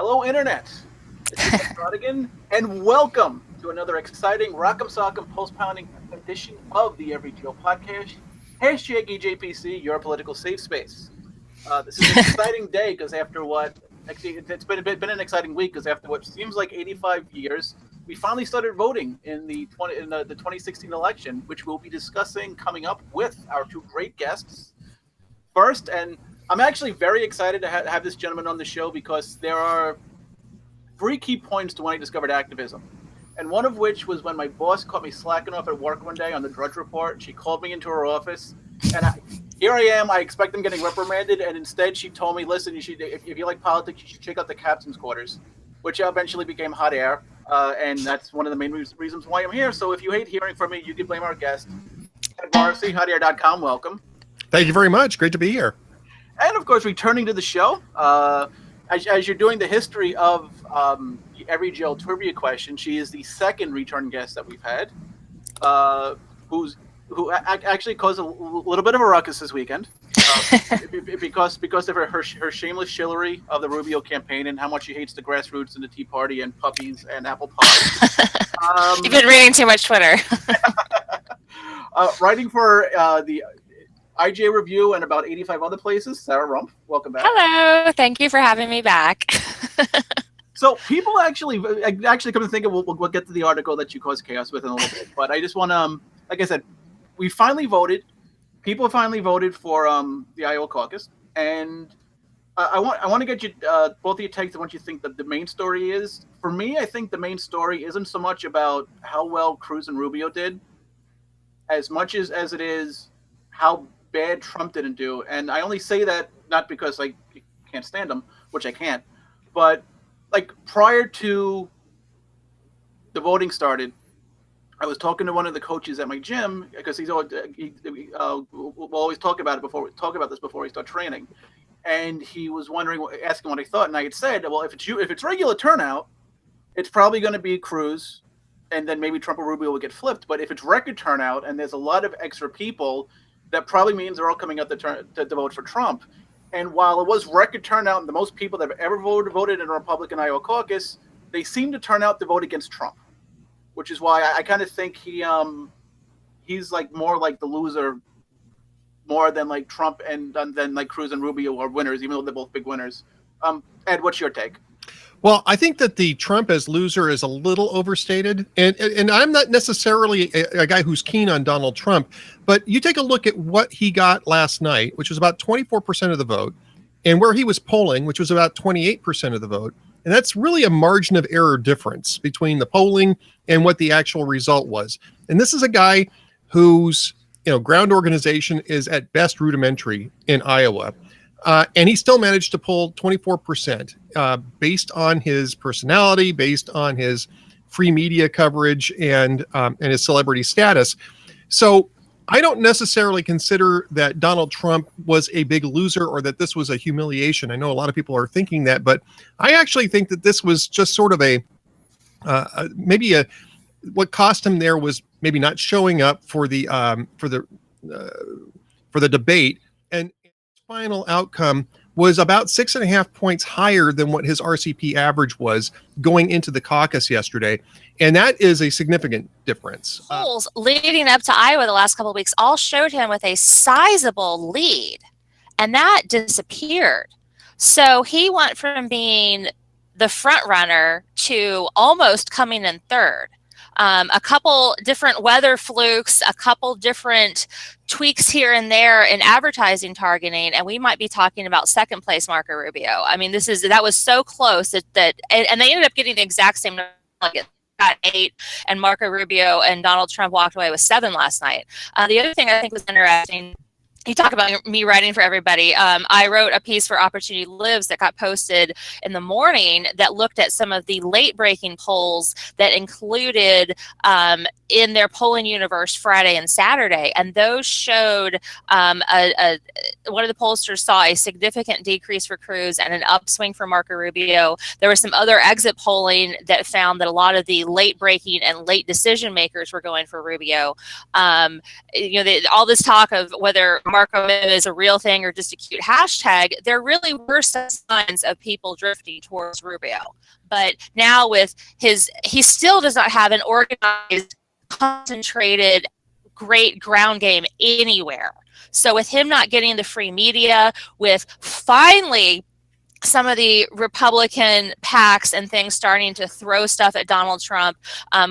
Hello, Internet. This is John Brodigan, and welcome to another exciting Rock'em Sock'em Post-Pounding edition of the EveryJoe podcast. Hashtag EJPC, your political safe space. This is an exciting day because after what, actually, it's been an exciting week because after what seems like 85 years, we finally started voting in the 2016 election, which we'll be discussing coming up with our two great guests. First, and I'm actually very excited to have this gentleman on the show because there are three key points to when I discovered activism. And one of which was when my boss caught me slacking off at work one day on the Drudge Report. She called me into her office, and here I am. I expect I'm getting reprimanded, and instead she told me, listen, if you like politics, you should check out the captain's quarters, which eventually became hot air. And that's one of the main reasons why I'm here. So if you hate hearing from me, you can blame our guest. At Morrissey, hotair.com, welcome. Thank you very much. Great to be here. And, of course, returning to the show, as you're doing the history of the EveryJoe trivia question, she is the second return guest that we've had, who actually caused a little bit of a ruckus this weekend because of her shameless shillery of the Rubio campaign and how much she hates the grassroots and the Tea Party and puppies and apple pie. You've been reading too much Twitter. Writing for the IJ Review and about 85 other places, Sarah Rumpf, welcome back. Hello, thank you for having me back. So people actually come to think of, we'll get to the article that you caused chaos with in a little bit, but I just want to, like I said, we finally voted. People finally voted for the Iowa caucus, and I want to get you both of your takes on what you think that the main story is. For me, I think the main story isn't so much about how well Cruz and Rubio did, as much as it is how bad Trump didn't do. And I only say that not because I can't stand him, which I can't, but like prior to the voting started, I was talking to one of the coaches at my gym because we'll always talk about this before we start training, and he was asking what I thought, and I had said, well, if it's regular turnout, it's probably going to be Cruz, and then maybe Trump or Rubio will get flipped. But if it's record turnout and there's a lot of extra people, that probably means they're all coming out to vote for Trump. And while it was record turnout and the most people that have ever voted in a Republican Iowa caucus, they seem to turn out to vote against Trump, which is why I kind of think he's like more like the loser, more than like Trump and then like Cruz and Rubio are winners, even though they're both big winners. Ed, what's your take? Well, I think that the Trump as loser is a little overstated, and I'm not necessarily a guy who's keen on Donald Trump, but you take a look at what he got last night, which was about 24% of the vote, and where he was polling, which was about 28% of the vote, and that's really a margin of error difference between the polling and what the actual result was. And this is a guy whose ground organization is at best rudimentary in Iowa. And he still managed to pull 24% based on his personality, based on his free media coverage, and his celebrity status. So I don't necessarily consider that Donald Trump was a big loser or that this was a humiliation. I know a lot of people are thinking that, but I actually think that this was just sort of what cost him there was maybe not showing up for the debate. And final outcome was about 6.5 points higher than what his RCP average was going into the caucus yesterday. And that is a significant difference. Polls leading up to Iowa the last couple of weeks all showed him with a sizable lead, and that disappeared. So he went from being the front runner to almost coming in third. A couple different weather flukes, a couple different tweaks here and there in advertising targeting, and we might be talking about second place Marco Rubio. I mean, that was so close and they ended up getting the exact same number, got 8, and Marco Rubio and Donald Trump walked away with 7 last night. The other thing I think was interesting, you talk about me writing for everybody. I wrote a piece for Opportunity Lives that got posted in the morning that looked at some of the late-breaking polls that included in their polling universe Friday and Saturday, and those showed one of the pollsters saw a significant decrease for Cruz and an upswing for Marco Rubio. There was some other exit polling that found that a lot of the late-breaking and late decision makers were going for Rubio. All this talk of whether Marco Rubio is a real thing or just a cute hashtag, there really were some signs of people drifting towards Rubio. But now with he still does not have an organized, concentrated, great ground game anywhere. So with him not getting the free media, with finally some of the Republican PACs and things starting to throw stuff at Donald Trump.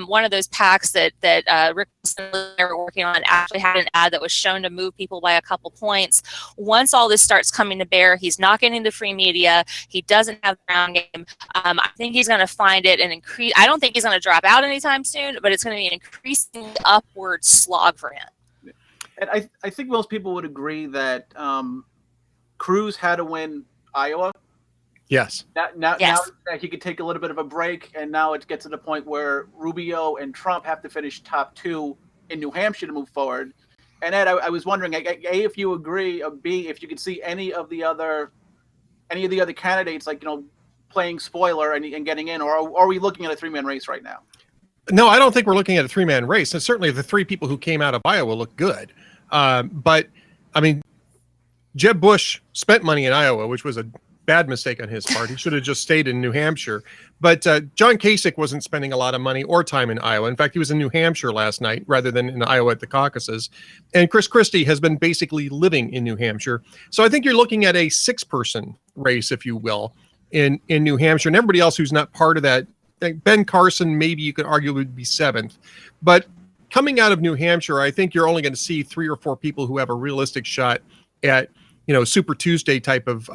One of those PACs that Rick and were working on actually had an ad that was shown to move people by a couple points. Once all this starts coming to bear, he's not getting the free media. He doesn't have the ground game. I think he's going to find it and increase. I don't think he's going to drop out anytime soon, but it's going to be an increasingly upward slog for him. And I think most people would agree that Cruz had to win Iowa. Yes. Now he could take a little bit of a break, and now it gets to the point where Rubio and Trump have to finish top 2 in New Hampshire to move forward. And Ed, I was wondering, A, if you agree, or B, if you could see any of the other candidates, like, playing spoiler and getting in, or are we looking at a 3-man race right now? No, I don't think we're looking at a 3-man race. And certainly the 3 people who came out of Iowa look good. But, I mean, Jeb Bush spent money in Iowa, which was a bad mistake on his part. He should have just stayed in New Hampshire. But John Kasich wasn't spending a lot of money or time in Iowa. In fact, he was in New Hampshire last night rather than in Iowa at the caucuses. And Chris Christie has been basically living in New Hampshire. So I think you're looking at a 6-person race, if you will, in New Hampshire. And everybody else who's not part of that, like Ben Carson, maybe you could argue would be 7th. But coming out of New Hampshire, I think you're only going to see 3 or 4 people who have a realistic shot at, Super Tuesday type of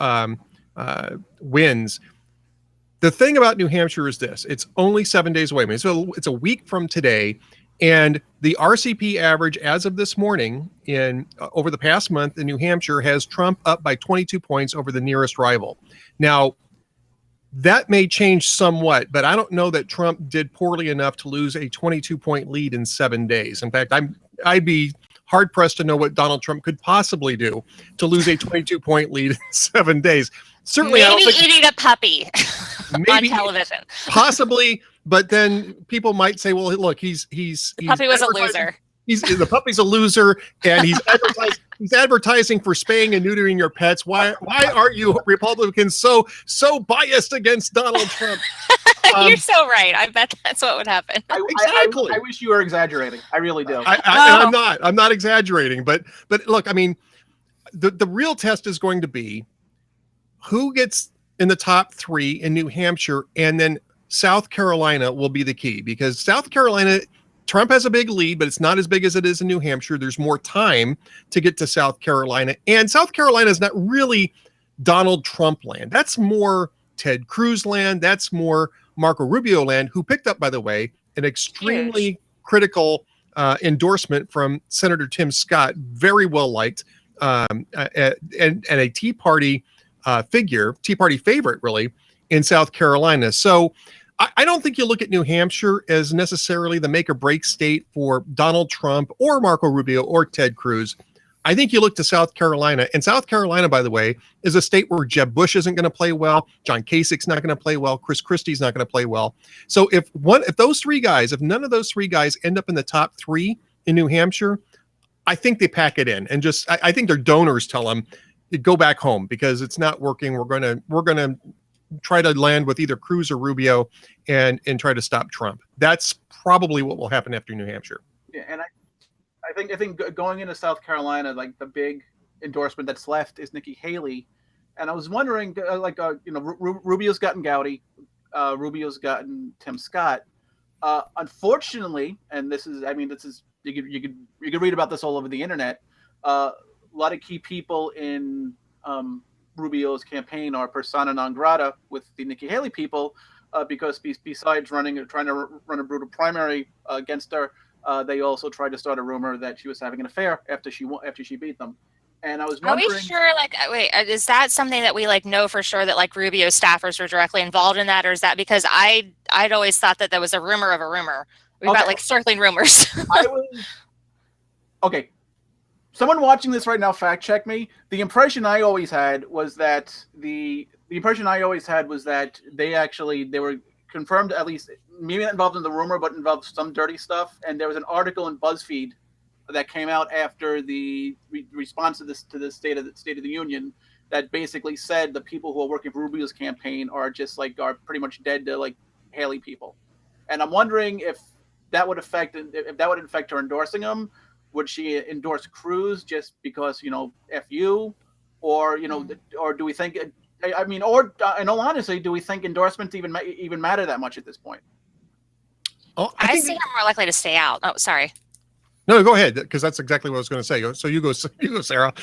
wins. The thing about New Hampshire is this: it's only 7 days away. I mean, so it's a week from today, and the RCP average as of this morning over the past month in New Hampshire has Trump up by 22 points over the nearest rival. Now, that may change somewhat, but I don't know that Trump did poorly enough to lose a 22-point lead in 7 days. In fact, I'd be hard pressed to know what Donald Trump could possibly do to lose a 22-point lead in 7 days. Certainly, maybe I don't think eating a puppy on television. Possibly, but then people might say, "Well, look, the puppy was a loser. The puppy's a loser, and he's advertising for spaying and neutering your pets. Why aren't you Republicans so biased against Donald Trump?" You're so right. I bet that's what would happen. Exactly. I wish you were exaggerating. I really do. I'm not. I'm not exaggerating. But look, I mean, the real test is going to be who gets in the top 3 in New Hampshire, and then South Carolina will be the key, because South Carolina, Trump has a big lead, but it's not as big as it is in New Hampshire. There's more time to get to South Carolina, and South Carolina is not really Donald Trump land. That's more Ted Cruz land. That's more Marco Rubio land, who picked up, by the way, an extremely critical endorsement from Senator Tim Scott, very well liked, and a Tea Party figure, Tea Party favorite, really, in South Carolina. So I don't think you look at New Hampshire as necessarily the make or break state for Donald Trump or Marco Rubio or Ted Cruz. I think you look to South Carolina, and South Carolina, by the way, is a state where Jeb Bush isn't going to play well, John Kasich's not going to play well, Chris Christie's not going to play well. So if none of those 3 guys end up in the top 3 in New Hampshire, I think they pack it in, and just I think their donors tell them, go back home because it's not working. We're gonna try to land with either Cruz or Rubio and try to stop Trump. That's probably what will happen after New Hampshire. Yeah, and I think going into South Carolina, like the big endorsement that's left is Nikki Haley, and I was wondering, Rubio's gotten Gowdy, Rubio's gotten Tim Scott. Unfortunately, and this is you could read about this all over the internet. A lot of key people in Rubio's campaign are persona non grata with the Nikki Haley people, because besides trying to run a brutal primary against her, they also tried to start a rumor that she was having an affair after she beat them. And I was wondering, are we sure? Is that something that we know for sure that Rubio staffers were directly involved in that, or is that because I'd always thought that was a rumor of a rumor? We've got circling rumors. Okay. Someone watching this right now, fact check me. The impression I always had was that they were confirmed, at least maybe not involved in the rumor, but involved some dirty stuff. And there was an article in BuzzFeed that came out after the response to the State of the Union, that basically said the people who are working for Rubio's campaign are pretty much dead to like Haley people. And I'm wondering if that would affect her endorsing him. Would she endorse Cruz just because, F you, or or do we think? I mean, or in all honesty, do we think endorsements even matter that much at this point? Oh, I see her more likely to stay out. Oh, sorry. No, go ahead, because that's exactly what I was going to say. So you go, Sarah.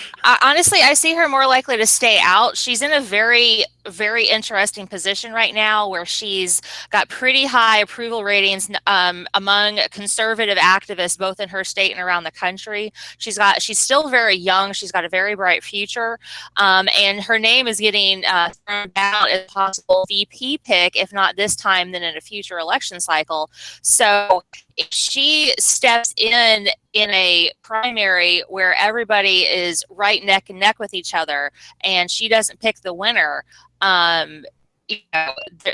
Honestly, I see her more likely to stay out. She's in a very, very interesting position right now where she's got pretty high approval ratings among conservative activists, both in her state and around the country. She's still very young. She's got a very bright future. And her name is getting thrown out as a possible VP pick, if not this time, then in a future election cycle. So if she steps in a primary where everybody is right neck and neck with each other and she doesn't pick the winner,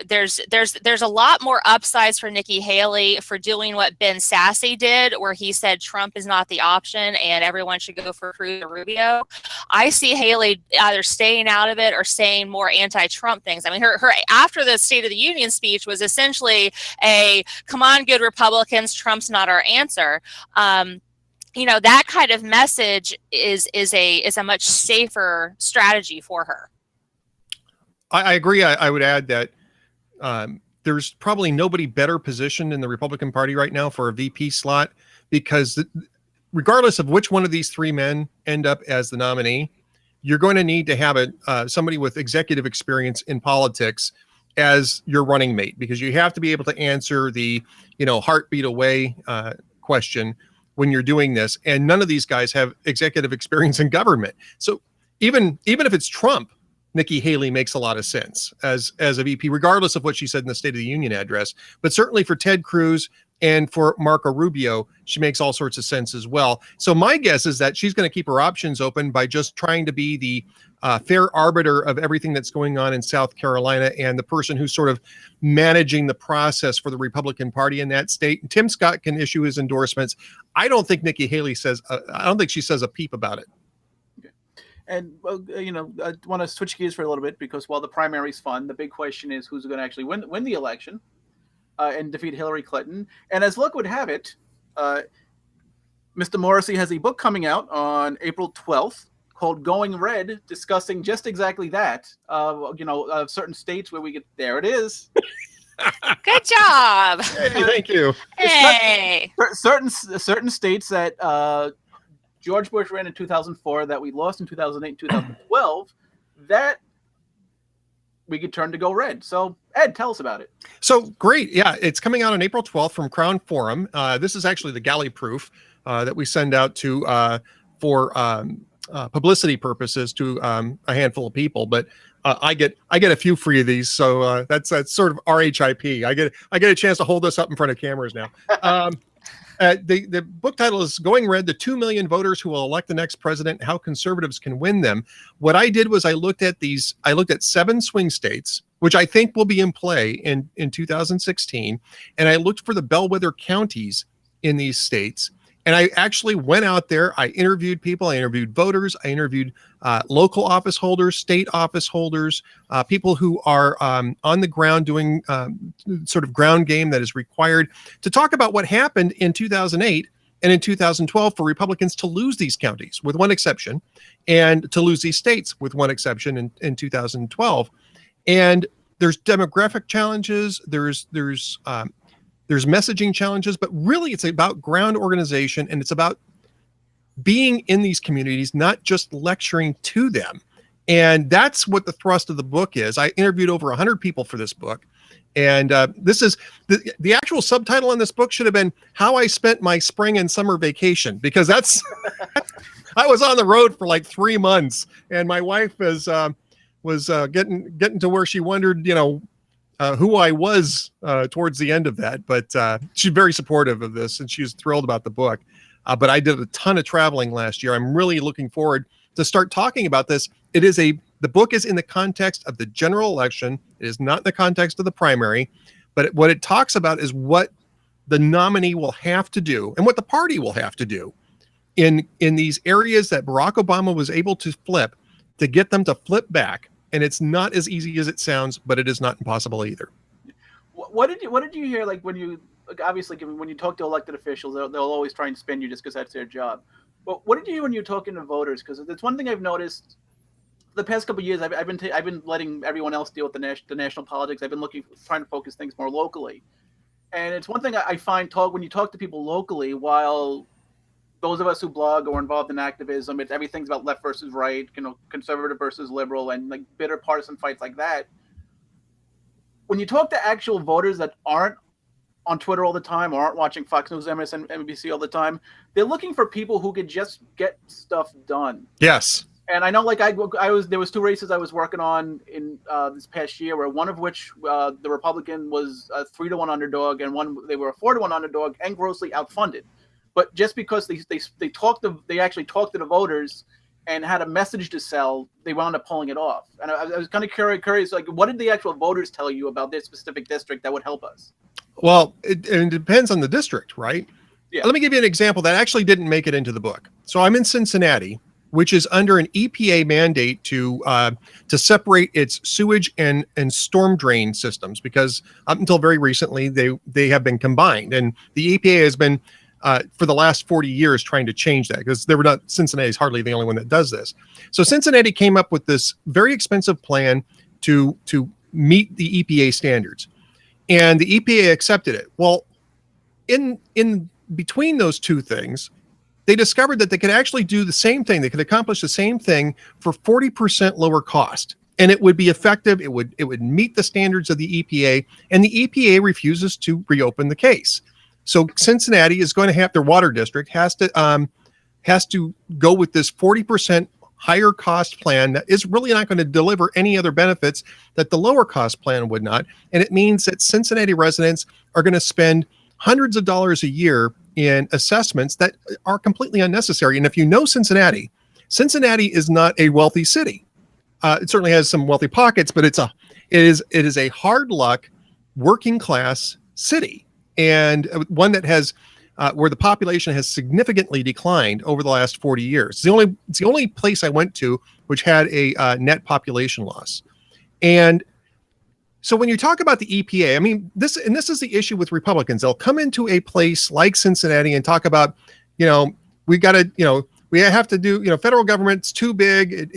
there's a lot more upsides for Nikki Haley for doing what Ben Sasse did, where he said Trump is not the option and everyone should go for Cruz or Rubio. I see Haley either staying out of it or saying more anti-Trump things. I mean, her after the State of the Union speech was essentially a "Come on, good Republicans, Trump's not our answer." That kind of message is a much safer strategy for her. I agree. I would add that there's probably nobody better positioned in the Republican Party right now for a VP slot, because regardless of which one of these three men end up as the nominee, you're going to need to have somebody with executive experience in politics as your running mate, because you have to be able to answer the heartbeat away question when you're doing this. And none of these guys have executive experience in government. So even if it's Trump, Nikki Haley makes a lot of sense as a VP, regardless of what she said in the State of the Union address. But certainly for Ted Cruz and for Marco Rubio, she makes all sorts of sense as well. So my guess is that she's going to keep her options open by just trying to be the fair arbiter of everything that's going on in South Carolina and the person who's sort of managing the process for the Republican Party in that state. And Tim Scott can issue his endorsements. I don't think Nikki Haley I don't think she says a peep about it. And, I want to switch gears for a little bit, because while the primary is fun, the big question is who's going to actually win the election and defeat Hillary Clinton. And as luck would have it, Mr. Morrissey has a book coming out on April 12th called Going Red, discussing just exactly that. Certain states where there it is. Good job. Hey, thank you. Hey. Certain states that George Bush ran in 2004, that we lost in 2008 and 2012, that we could turn to go red. So, Ed, tell us about it. So, great. Yeah, it's coming out on April 12th from Crown Forum. This is actually the galley proof that we send out to for publicity purposes to a handful of people. But I get a few free of these, so that's sort of RHIP. I get a chance to hold this up in front of cameras now. The book title is Going Red, the 2 million voters who will elect the next president, how conservatives can win them. What I did was I looked at 7 swing states, which I think will be in play in 2016. And I looked for the bellwether counties in these states. And I actually went out there. I interviewed people. I interviewed voters. I interviewed local office holders, state office holders, people who are on the ground doing sort of ground game that is required to talk about what happened in 2008 and in 2012 for Republicans to lose these counties, with one exception, and to lose these states, with one exception, in 2012. And there's demographic challenges. There's messaging challenges, but really it's about ground organization, and it's about being in these communities, not just lecturing to them. And that's what the thrust of the book is. I interviewed over 100 people for this book. And this is the actual subtitle on this book should have been How I Spent My Spring and Summer Vacation, because that's I was on the road for like 3 months, and my wife was getting to where she wondered, who I was towards the end of that. But she's very supportive of this, and she was thrilled about the book. But I did a ton of traveling last year. I'm really looking forward to start talking about this. The book is in the context of the general election. It is not in the context of the primary. But what it talks about is what the nominee will have to do and what the party will have to do in these areas that Barack Obama was able to flip, to get them to flip back. And it's not as easy as it sounds, but it is not impossible either. What did you hear, like, when you, obviously, when you talk to elected officials, they'll always try and spin you just because that's their job. But what did you hear when you're talking to voters? Because it's one thing I've noticed the past couple of years. I've been letting everyone else deal with the national politics. I've been trying to focus things more locally. And it's one thing I find when you talk to people locally, while those of us who blog or are involved in activism, everything's about left versus right, conservative versus liberal, and like bitter partisan fights like that. When you talk to actual voters that aren't on Twitter all the time or aren't watching Fox News, MSNBC all the time, they're looking for people who could just get stuff done. Yes. And I know, like, there was 2 races I was working on in this past year, where one of which the Republican was a 3-1 underdog, and one they were a 4-1 underdog and grossly outfunded. But just because they actually talked to the voters and had a message to sell, they wound up pulling it off. And I was kind of curious, like, what did the actual voters tell you about this specific district that would help us? Well, it depends on the district, right? Yeah. Let me give you an example that actually didn't make it into the book. So I'm in Cincinnati, which is under an EPA mandate to separate its sewage and storm drain systems, because up until very recently they have been combined, and the EPA has been for the last 40 years trying to change that, because Cincinnati is hardly the only one that does this. So Cincinnati came up with this very expensive plan to meet the EPA standards, and the EPA accepted it. Well, in between those two things, they discovered that they could actually do the same thing. They could accomplish the same thing for 40% lower cost, and it would be effective. It would meet the standards of the EPA, and the EPA refuses to reopen the case. So Cincinnati is going to have, their water district has to go with this 40% higher cost plan that is really not going to deliver any other benefits that the lower cost plan would not. And it means that Cincinnati residents are going to spend hundreds of dollars a year in assessments that are completely unnecessary. And if you know Cincinnati is not a wealthy city. It certainly has some wealthy pockets, but it is a hard luck working class city, and one that has where the population has significantly declined over the last 40 years. It's the only place I went to which had a net population loss. And so when you talk about the EPA, I mean, this is the issue with Republicans. They'll come into a place like Cincinnati and talk about, we have to do, federal government's too big.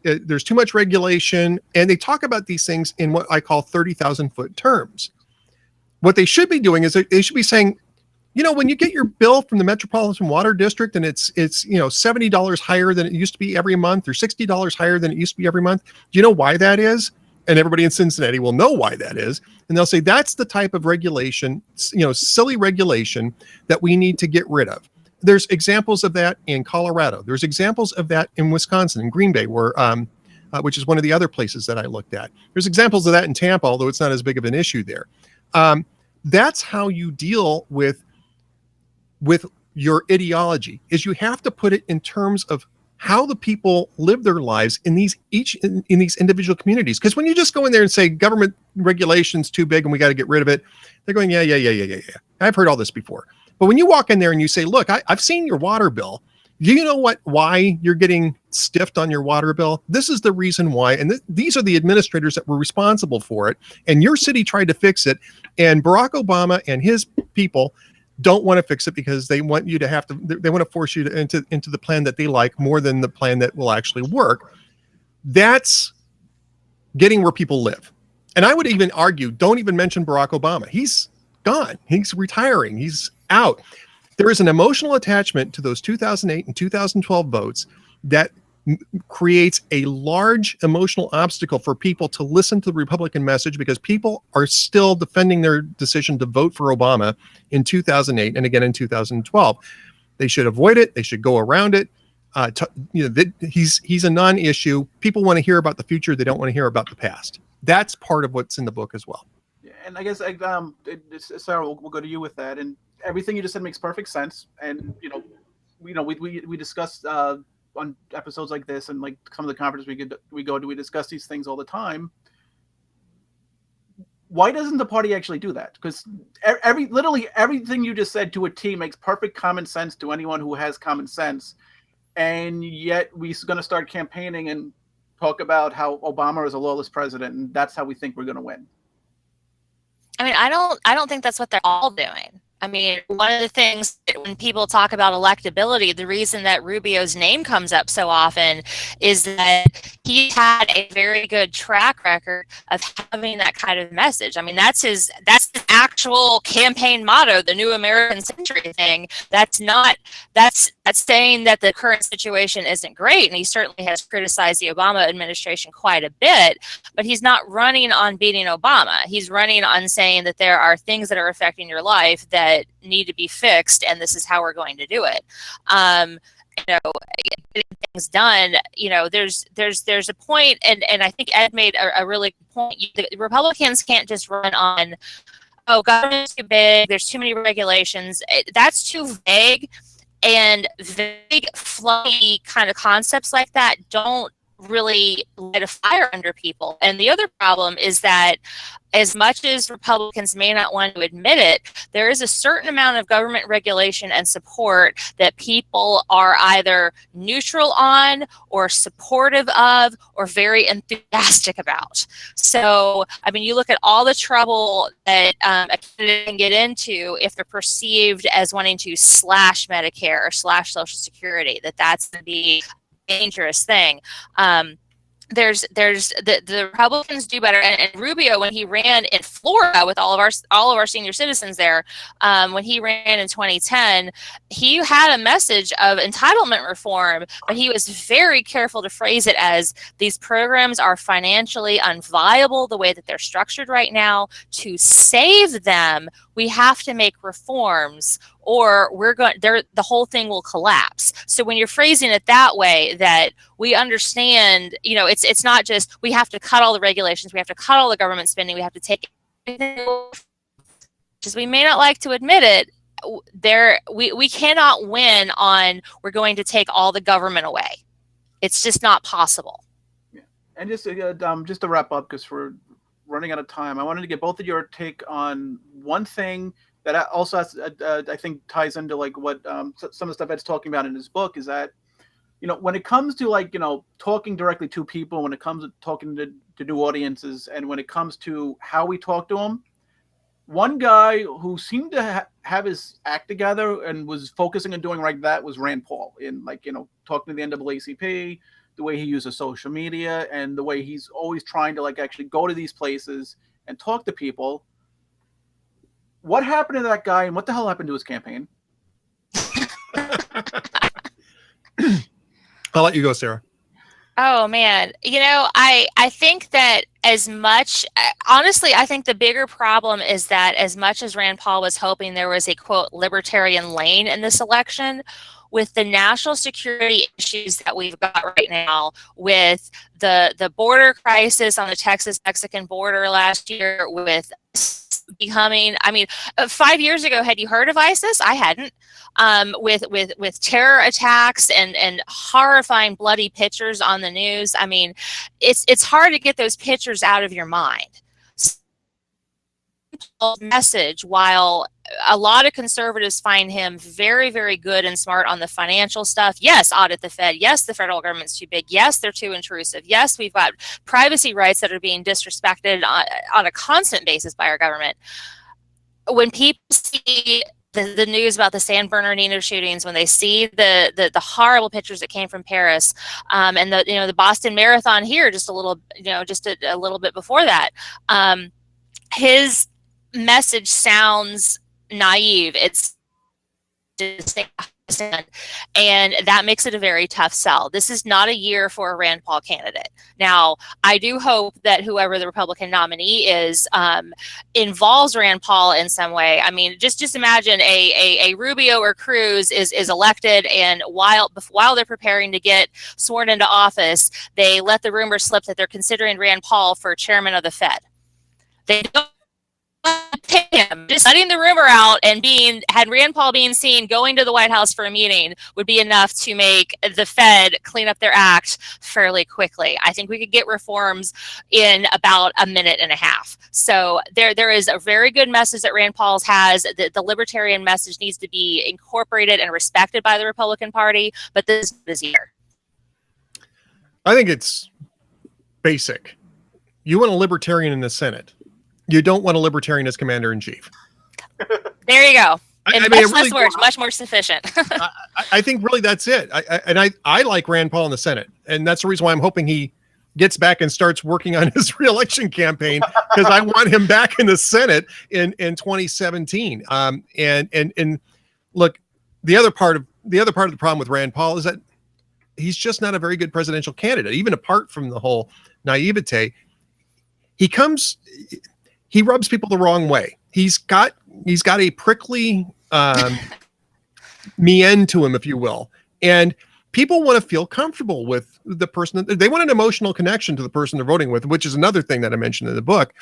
There's too much regulation. And they talk about these things in what I call 30,000 foot terms. What they should be doing is they should be saying, when you get your bill from the Metropolitan Water District and it's $70 higher than it used to be every month, or $60 higher than it used to be every month. Do you know why that is? And everybody in Cincinnati will know why that is. And they'll say, that's the type of regulation, silly regulation that we need to get rid of. There's examples of that in Colorado. There's examples of that in Wisconsin, in Green Bay, where, which is one of the other places that I looked at. There's examples of that in Tampa, although it's not as big of an issue there. That's how you deal with your ideology, is you have to put it in terms of how the people live their lives in these individual communities. Because when you just go in there and say government regulation's too big and we got to get rid of it, they're going, yeah. I've heard all this before. But when you walk in there and you say, look, I've seen your water bill. Do you know why you're getting stiffed on your water bill? This is the reason why. And these are the administrators that were responsible for it. And your city tried to fix it. And Barack Obama and his people don't want to fix it because they want you to they want to force you into the plan that they like more than the plan that will actually work. That's getting where people live. And I would even argue, don't even mention Barack Obama. He's gone. He's retiring. He's out. There is an emotional attachment to those 2008 and 2012 votes that creates a large emotional obstacle for people to listen to the Republican message, because people are still defending their decision to vote for Obama in 2008 and again in 2012. They should avoid it. They should go around it. He's a non-issue. People want to hear about the future. They don't want to hear about the past. That's part of what's in the book as well. And I guess, Sarah, we'll go to you with that. And everything you just said makes perfect sense. And we discussed on episodes like this, and like some of the conferences we go to, we discuss these things all the time. why doesn't the party actually do that? Because literally everything you just said to a T makes perfect common sense to anyone who has common sense. And yet we're going to start campaigning and talk about how Obama is a lawless president, and that's how we think we're going to win. I mean, I don't think that's what they're all doing. I mean, one of the things that when people talk about electability, the reason that Rubio's name comes up so often is that he had a very good track record of having that kind of message. I mean, that's his actual campaign motto, the New American Century thing. That's saying that the current situation isn't great, and he certainly has criticized the Obama administration quite a bit, but he's not running on beating Obama. He's running on saying that there are things that are affecting your life that need to be fixed, and this is how we're going to do it. Getting things done, there's a point, and I think Ed made a really good point. The Republicans can't just run on, oh, government's too big, there's too many regulations. That's too vague, and vague, fluffy kind of concepts like that don't really light a fire under people. And the other problem is that as much as Republicans may not want to admit it, there is a certain amount of government regulation and support that people are either neutral on or supportive of or very enthusiastic about. So, I mean, you look at all the trouble that a candidate can get into if they're perceived as wanting to slash Medicare or slash Social Security, that's going to be a dangerous thing. There's the Republicans do better, and Rubio, when he ran in Florida with all of our senior citizens there, when he ran in 2010, he had a message of entitlement reform, but he was very careful to phrase it as these programs are financially unviable the way that they're structured right now. To save them, we have to make reforms, or the whole thing will collapse. So when you're phrasing it that way, that we understand, it's not just we have to cut all the regulations, we have to cut all the government spending, we have to take it. Just we may not like to admit it, we cannot win on we're going to take all the government away. It's just not possible. Yeah. And just to wrap up, because we're running out of time, I wanted to get both of your take on one thing that also has, I think ties into like what some of the stuff Ed's talking about in his book, is that, when it comes to talking directly to people, when it comes to talking to new audiences, and when it comes to how we talk to them, one guy who seemed to have his act together and was focusing on doing like that was Rand Paul, in talking to the NAACP, the way he uses social media, and the way he's always trying to actually go to these places and talk to people. What happened to that guy, and what the hell happened to his campaign? I'll let you go, Sarah. Oh, man. I think that as much, honestly, I think the bigger problem is that as much as Rand Paul was hoping there was a, quote, libertarian lane in this election, with the national security issues that we've got right now, with the border crisis on the Texas-Mexican border last year, with becoming, 5 years ago, had you heard of ISIS? I hadn't. With terror attacks and horrifying bloody pictures on the news. It's hard to get those pictures out of your mind. Message, while a lot of conservatives find him very, very good and smart on the financial stuff. Yes, audit the Fed. Yes, the federal government's too big. Yes, they're too intrusive. Yes, we've got privacy rights that are being disrespected on a constant basis by our government. When people see the news about the San Bernardino shootings, when they see the horrible pictures that came from Paris, and the Boston Marathon here just a little bit before that, his message sounds naive. It's and that makes it a very tough sell. This is not a year for a Rand Paul candidate. Now, I do hope that whoever the Republican nominee is involves Rand Paul in some way. Just imagine a Rubio or Cruz is elected, and while they're preparing to get sworn into office, they let the rumor slip that they're considering Rand Paul for chairman of the Fed. They don't pick him. Just letting the rumor out and had Rand Paul being seen going to the White House for a meeting would be enough to make the Fed clean up their act fairly quickly. I think we could get reforms in about a minute and a half. So there is a very good message that Rand Paul has. The libertarian message needs to be incorporated and respected by the Republican Party, but this year. I think it's basic. You want a libertarian in the Senate. You don't want a libertarian as commander-in-chief. There you go. In much really, less words, much more sufficient. I think really that's it. I like Rand Paul in the Senate, and that's the reason why I'm hoping he gets back and starts working on his reelection campaign, because I want him back in the Senate in 2017. And look, the other part of the problem with Rand Paul is that he's just not a very good presidential candidate, even apart from the whole naivete. He rubs people the wrong way. He's got a prickly mien to him, if you will. And people want to feel comfortable with the person. They want an emotional connection to the person they're voting with, which is another thing that I mentioned in the book.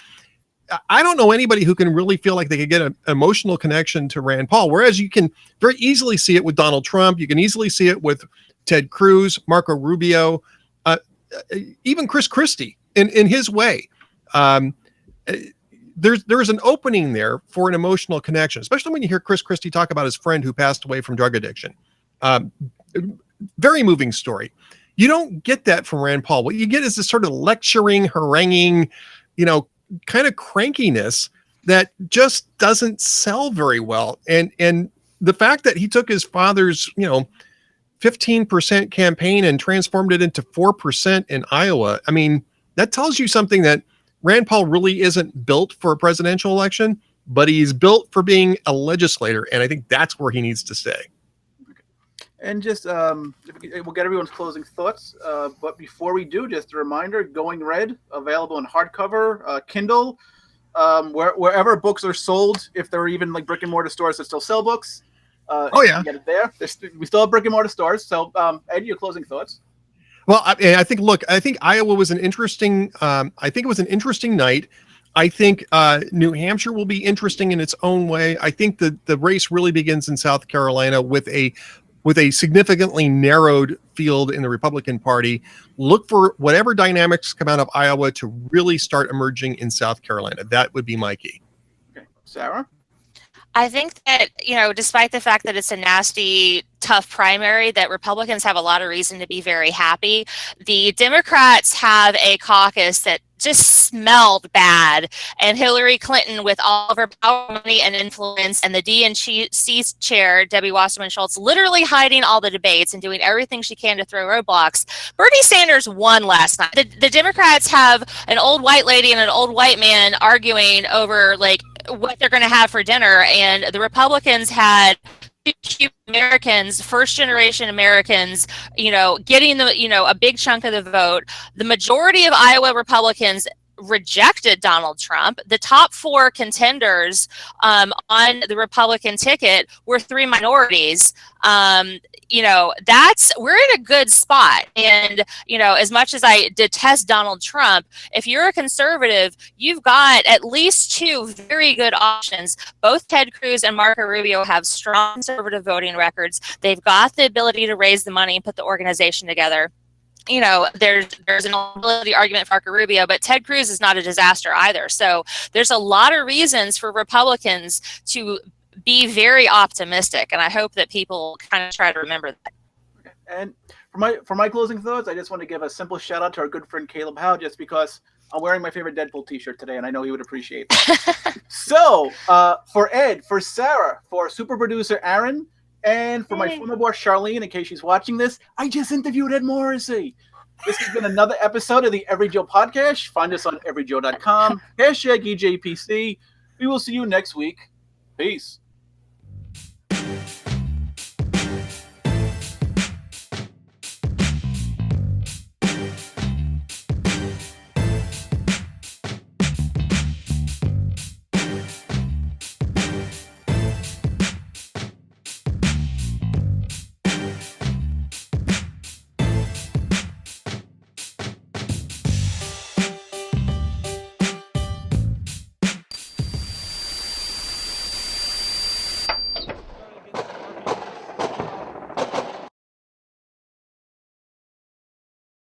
I don't know anybody who can really feel like they could get an emotional connection to Rand Paul, whereas you can very easily see it with Donald Trump. You can easily see it with Ted Cruz, Marco Rubio, even Chris Christie in his way. There's an opening there for an emotional connection, especially when you hear Chris Christie talk about his friend who passed away from drug addiction. Very moving story. You don't get that from Rand Paul. What you get is this sort of lecturing, haranguing, kind of crankiness that just doesn't sell very well. And the fact that he took his father's, 15% campaign and transformed it into 4% in Iowa, I mean, that tells you something, that Rand Paul really isn't built for a presidential election, but he's built for being a legislator. And I think that's where he needs to stay. And just, we'll get everyone's closing thoughts. But before we do, just a reminder, Going Red, available in hardcover, Kindle, wherever books are sold, if there are even like brick and mortar stores that still sell books. Oh yeah, get it there. We still have brick and mortar stores. So, Ed, your closing thoughts. Well, I think Iowa was an interesting. I think it was an interesting night. I think New Hampshire will be interesting in its own way. I think the race really begins in South Carolina with a significantly narrowed field in the Republican Party. Look for whatever dynamics come out of Iowa to really start emerging in South Carolina. That would be my key. Okay, Sarah. I think that, despite the fact that it's a nasty, tough primary, that Republicans have a lot of reason to be very happy. The Democrats have a caucus that just smelled bad, and Hillary Clinton, with all of her power, money, and influence, and the DNC chair, Debbie Wasserman Schultz, literally hiding all the debates and doing everything she can to throw roadblocks. Bernie Sanders won last night. The Democrats have an old white lady and an old white man arguing over what they're going to have for dinner, and the Republicans had Cuban Americans, first generation Americans, getting a big chunk of the vote. The majority of Iowa Republicans rejected Donald Trump. The top four contenders on the Republican ticket were three minorities. We're in a good spot. And, as much as I detest Donald Trump, if you're a conservative, you've got at least two very good options. Both Ted Cruz and Marco Rubio have strong conservative voting records. They've got the ability to raise the money and put the organization together. There's an ability argument for Marco Rubio, but Ted Cruz is not a disaster either. So there's a lot of reasons for Republicans to be very optimistic, and I hope that people kind of try to remember that. And for my closing thoughts, I just want to give a simple shout out to our good friend Caleb Howe, just because I'm wearing my favorite Deadpool t-shirt today, and I know he would appreciate that. So for Ed, for Sarah, for super producer Aaron, and for my former boss Charlene, in case she's watching this, I just interviewed Ed Morrissey. This has been another episode of the EveryJoe podcast. Find us on everyjoe.com, #EJPC. We will see you next week. Peace.